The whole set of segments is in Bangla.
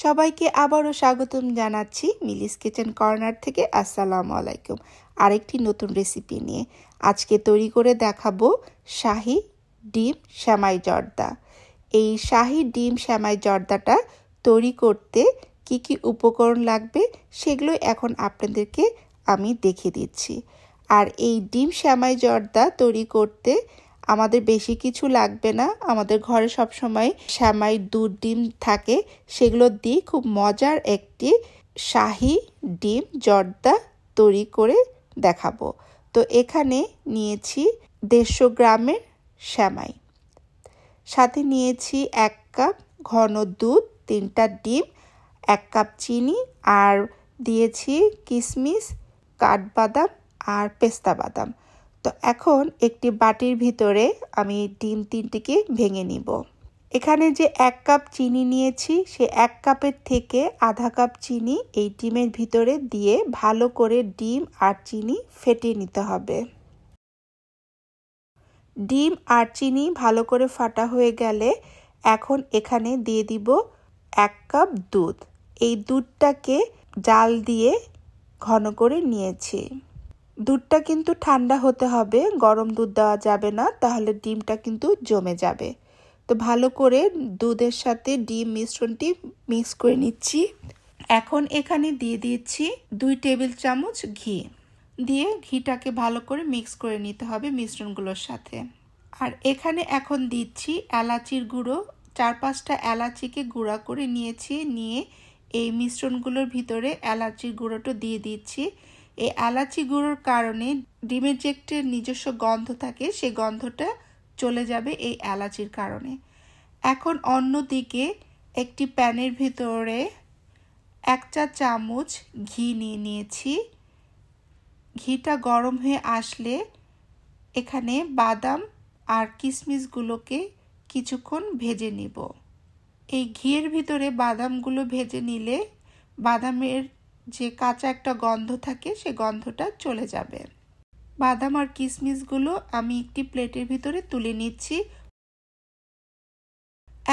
সবাইকে আবারও স্বাগতম জানাচ্ছি মিলিস কিচেন কর্নার থেকে। আসসালামু আলাইকুম। আরেকটি নতুন রেসিপি নিয়ে আজকে তৈরি করে দেখাবো শাহী ডিম সেমাই জর্দা। এই শাহী ডিম সেমাই জর্দাটা তৈরি করতে কি কি উপকরণ লাগবে সেগুলো এখন আপনাদেরকে আমি দেখিয়ে দিচ্ছি। আর এই ডিম সেমাই জর্দা তৈরি করতে আমাদের বেশি কিছু লাগবে না। আমাদের ঘরে সবসময় সেমাই দুধ ডিম থাকে, সেগুলো দিয়ে খুব মজার একটি শাহী ডিম জর্দা তৈরি করে দেখাবো। তো এখানে নিয়েছি 150 গ্রামের সেমাই, সাথে নিয়েছি 1 কাপ ঘন দুধ, 3টা ডিম, 1 কাপ চিনি, আর দিয়েছি কিশমিশ, কাঠবাদাম আর পেস্তা বাদাম। তো এখন একটি বাটির ভিতরে আমি ডিম 3টিকে ভেঙে নিব। এখানে যে 1 কাপ চিনি নিয়েছি, সে 1 কাপের থেকে আধা কাপ চিনি এই ডিমের ভিতরে দিয়ে ভালো করে ডিম আর চিনি ফেটিয়ে নিতে হবে। ডিম আর চিনি ভালো করে ফাটা হয়ে গেলে এখন এখানে দিয়ে দিব 1 কাপ দুধ। এই দুধটাকে জাল দিয়ে ঘন করে নিয়েছি। দুধটা কিন্তু ঠান্ডা হতে হবে, গরম দুধ দেওয়া যাবে না, তাহলে ডিমটা কিন্তু জমে যাবে। তো ভালো করে দুধের সাথে ডিম মিশ্রণটি মিক্স করে নিচ্ছি। এখন এখানে দিয়ে দিচ্ছি 2 টেবিল চামচ ঘি। দিয়ে ঘিটাকে ভালো করে মিক্স করে নিতে হবে মিশ্রণগুলোর সাথে। আর এখানে এখন দিচ্ছি এলাচির গুঁড়ো। 4-5টা এলাচিকে গুঁড়া করে নিয়েছি, নিয়ে এই মিশ্রণগুলোর ভিতরে এলাচির গুঁড়োটা দিয়ে দিচ্ছি। এই এলাচি গুঁড়োর কারণে ডিমের যে একটা নিজস্ব গন্ধ থাকে, সেই গন্ধটা চলে যাবে এই এলাচির কারণে। এখন অন্যদিকে একটি প্যানের ভিতরে 1 চা চামচ ঘি নিয়ে নিয়েছি। ঘিটা গরম হয়ে আসলে এখানে বাদাম আর কিশমিশগুলোকে কিছুক্ষণ ভেজে নিব। এই ঘিয়ের ভিতরে বাদামগুলো ভেজে নিলে বাদামের যে কাঁচা একটা গন্ধ থাকে, সে গন্ধটা চলে যাবে। বাদাম আর কিশমিশগুলো আমি একটি প্লেটের ভিতরে তুলে নিচ্ছি।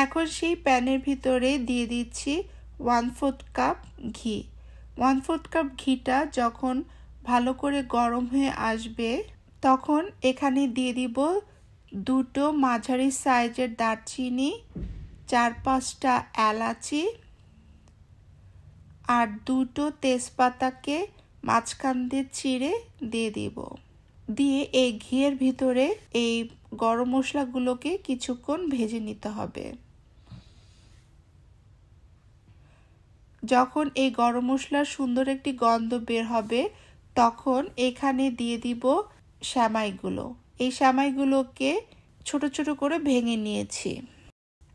এখন সেই প্যানের ভিতরে দিয়ে দিচ্ছি 1/4 কাপ ঘি। 1/4 কাপ ঘিটা যখন ভালো করে গরম হয়ে আসবে, তখন এখানে দিয়ে দিব 2টো মাঝারি সাইজের দারচিনি, 4-5টা এলাচি আর 2টো তেজপাতাকে মাঝখান দিয়ে চিড়ে দিয়ে দিব। দিয়ে এই ঘিয়ের ভিতরে এই গরম মশলাগুলোকে কিছুক্ষণ ভেজে নিতে হবে। যখন এই গরম মশলার সুন্দর একটি গন্ধ বের হবে, তখন এখানে দিয়ে দিব সেমাইগুলো। এই সেমাইগুলোকে ছোট ছোট করে ভেঙে নিয়েছি।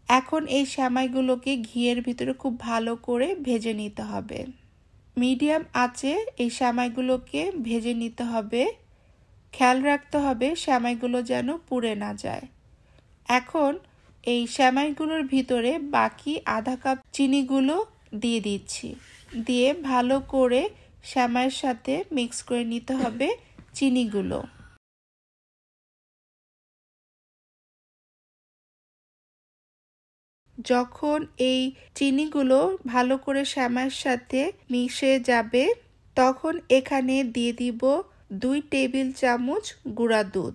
এখন এই সেমাইগুলোকে ঘিয়ের ভিতরে খুব ভালো করে ভেজে নিতে হবে। মিডিয়াম আঁচে এই সেমাইগুলোকে ভেজে নিতে হবে। খেয়াল রাখতে হবে সেমাইগুলো যেন পুড়ে না যায়। এখন এই সেমাইগুলোর ভিতরে বাকি আধা কাপ চিনিগুলো দিয়ে দিচ্ছি। দিয়ে ভালো করে সেমাইয়ের সাথে মিক্স করে নিতে হবে চিনিগুলো। যখন এই চিনিগুলো ভালো করে সেমাইয়ের সাথে মিশে যাবে, তখন এখানে দিয়ে দিব 2 টেবিল চামচ গুঁড়া দুধ।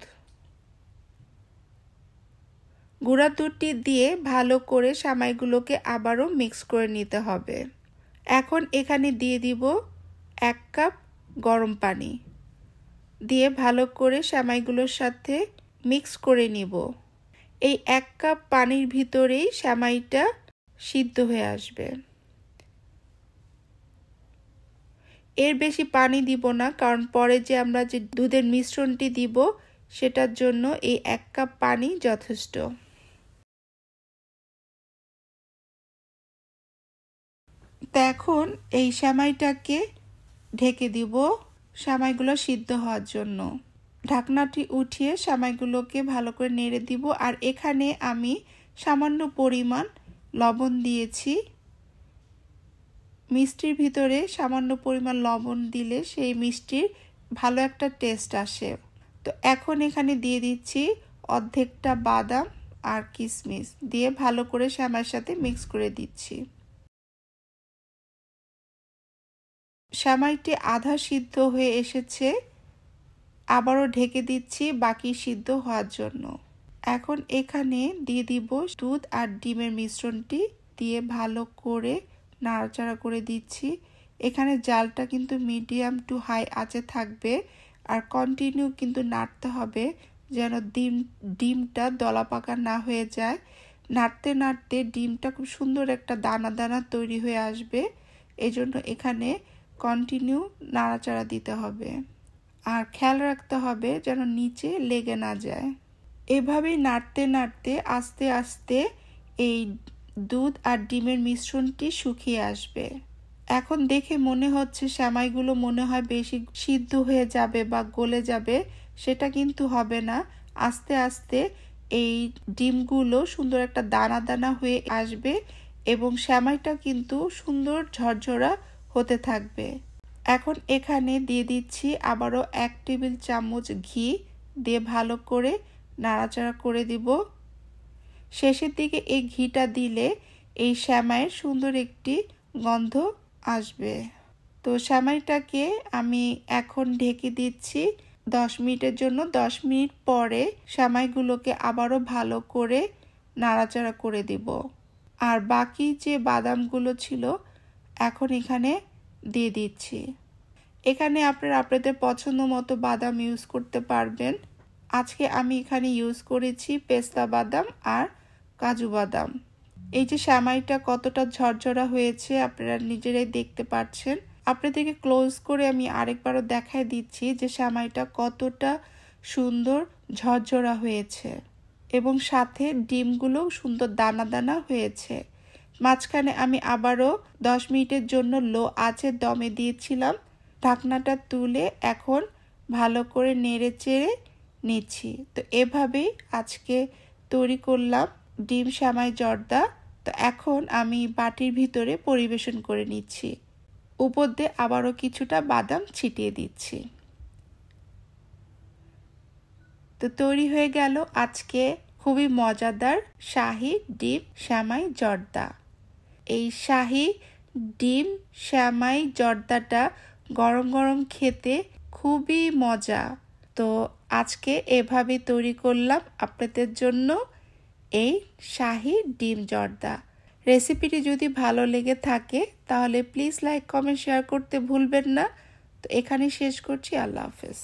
গুঁড়া দুধটি দিয়ে ভালো করে সেমাইগুলোকে আবারও মিক্স করে নিতে হবে। এখন এখানে দিয়ে দিব 1 কাপ গরম পানি। দিয়ে ভালো করে সেমাইগুলোর সাথে মিক্স করে নিব। এই 1 কাপ পানির ভিতরেই সেমাইটা সিদ্ধ হয়ে আসবে। এর বেশি পানি দিব না, কারণ পরে যে আমরা যে দুধের মিশ্রণটি দিব, সেটার জন্য এই 1 কাপ পানি যথেষ্ট। তো এখন এই সেমাইটাকে ঢেকে দিব সেমাইগুলো সিদ্ধ হওয়ার জন্য। ঢাকনাটি উঠিয়ে সেমাইগুলোকে ভালো করে নেড়ে দিব। আর এখানে আমি সামান্য পরিমাণ লবণ দিয়েছি। মিষ্টির ভিতরে সামান্য পরিমাণ লবণ দিলে সেই মিষ্টির ভালো একটা টেস্ট আসে। তো এখন এখানে দিয়ে দিচ্ছি অর্ধেকটা বাদাম আর কিশমিশ, দিয়ে ভালো করে সেমাইয়ের সাথে মিক্স করে দিচ্ছি। সেমাইটি আধা সিদ্ধ হয়ে এসেছে, আবারও ঢেকে দিচ্ছি বাকি সিদ্ধ হওয়ার জন্য। এখন এখানে দিয়ে দিব দুধ আর ডিমের মিশ্রণটি, দিয়ে ভালো করে নাড়াচাড়া করে দিচ্ছি। এখানে জালটা কিন্তু মিডিয়াম টু হাই আঁচে থাকবে, আর কন্টিনিউ কিন্তু নাড়তে হবে যেন ডিমটা দলা পাকা না হয়ে যায়। নাড়তে নাড়তে ডিমটা খুব সুন্দর একটা দানা দানা তৈরি হয়ে আসবে, এজন্য এখানে কন্টিনিউ নাড়াচাড়া দিতে হবে, আর খেয়াল রাখতে হবে যেন নিচে লেগে না যায়। এভাবেই নাড়তে নাড়তে আস্তে আস্তে এই দুধ আর ডিমের মিশ্রণটি শুকিয়ে আসবে। এখন দেখে মনে হচ্ছে সেমাইগুলো মনে হয় বেশি সিদ্ধ হয়ে যাবে বা গলে যাবে, সেটা কিন্তু হবে না। আস্তে আস্তে এই ডিমগুলো সুন্দর একটা দানা দানা হয়ে আসবে এবং সেমাইটা কিন্তু সুন্দর ঝরঝরা হতে থাকবে। এখন এখানে দিয়ে দিচ্ছি আবারও 1 টেবিল চামচ ঘি, দিয়ে ভালো করে নাড়াচাড়া করে দিব। শেষের দিকে এই ঘিটা দিলে এই সেমাইয়ের সুন্দর একটি গন্ধ আসবে। তো সেমাইটাকে আমি এখন ঢেকে দিচ্ছি 10 মিনিটের জন্য। 10 মিনিট পরে সেমাইগুলোকে আবারও ভালো করে নাড়াচাড়া করে দিব, আর বাকি যে বাদামগুলো ছিল এখন এখানে দিয়ে দিচ্ছি। এখানে আপনারা আপনাদের পছন্দ মতো বাদাম ইউজ করতে পারবেন। আজকে আমি এখানে ইউজ করেছি পেস্তা বাদাম আর কাজু বাদাম। এই যে সেমাইটা কতটা ঝরঝরা হয়েছে আপনারা নিজেরাই দেখতে পাচ্ছেন। আপনাদেরকে ক্লোজ করে আমি আরেকবারও দেখাই দিচ্ছি যে সেমাইটা কতটা সুন্দর ঝরঝরা হয়েছে এবং সাথে ডিমগুলো সুন্দর দানা দানা হয়েছে। মাঝখানে আমি আবারও 10 মিনিটের জন্য লো আঁচে দমে দিয়েছিলাম। ঢাকনাটা তুলে এখন ভালো করে নেড়ে চেড়ে নিচ্ছি। তো এভাবেই আজকে তৈরি করলাম ডিম সেমাই জর্দা। তো এখন আমি বাটির ভিতরে পরিবেশন করে নিচ্ছি। উপর দিয়ে আবারও কিছুটা বাদাম ছিটিয়ে দিচ্ছি। তো তৈরি হয়ে গেল আজকে খুবই মজাদার শাহী ডিম সেমাই জর্দা। এই শাহী ডিম সেমাই জর্দাটা গরম গরম খেতে খুবই মজা। তো আজকে এভাবে তৈরি করলাম আপনাদের জন্য এই শাহী ডিম জর্দা। রেসিপিটি যদি ভালো লেগে থাকে তাহলে প্লিজ লাইক কমেন্ট শেয়ার করতে ভুলবেন না। তো এখানে শেষ করছি। আল্লাহ হাফেজ।